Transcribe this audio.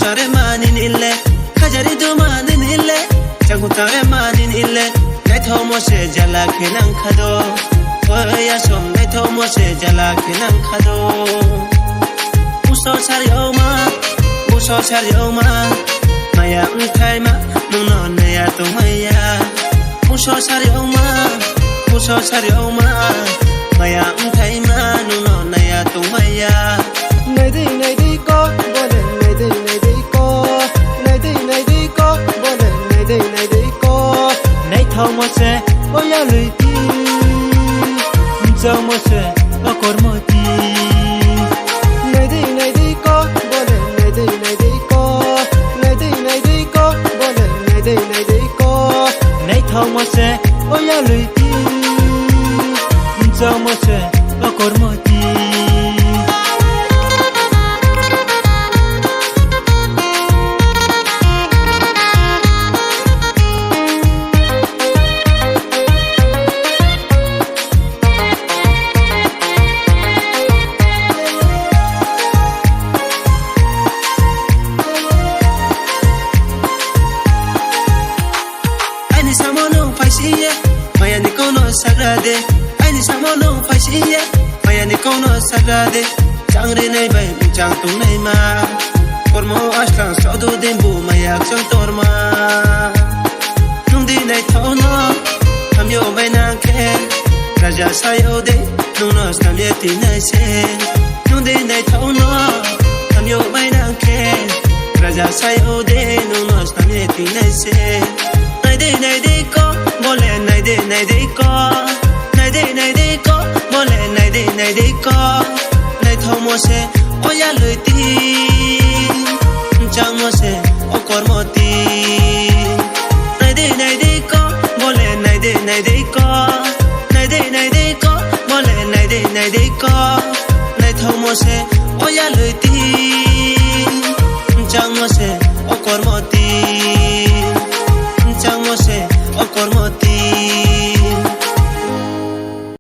tare manin ille khajari du manin ille jagu tare manin ille nai thomo se jala khenan khado oya som nai thomo se jala khenan khado uso char yoma maya unthai ma nuno ne ya to maya uso char yoma maya unthai ma nuno ne ya to maya này đi có bole này đi có này đi có bole này đi có này thâu mo se oya lui ti zao mo se akor mo ti này đi có bole này đi có này đi có bole này đi có này thâu mo se oya lui ti zao mo se akor mo ti maya ni kono sagrade ai samono faisiye maya ni kono sagrade changre nei bai chang tung nei ma kormo ashlan sodo dembu maya chang torma nungdi nei thono amyo bai na ke raja sayo de nuno stamyeti nei se nungdi nei thono amyo bai na ke raja sayo de nuno stamyeti nei se nei de ko bole nei de ko bole nei de ko nei thomo se oya lui ti chang mo se o kor mo ti nei de ko bole nei de ko bole nei de ko nei thomo se oya lui ti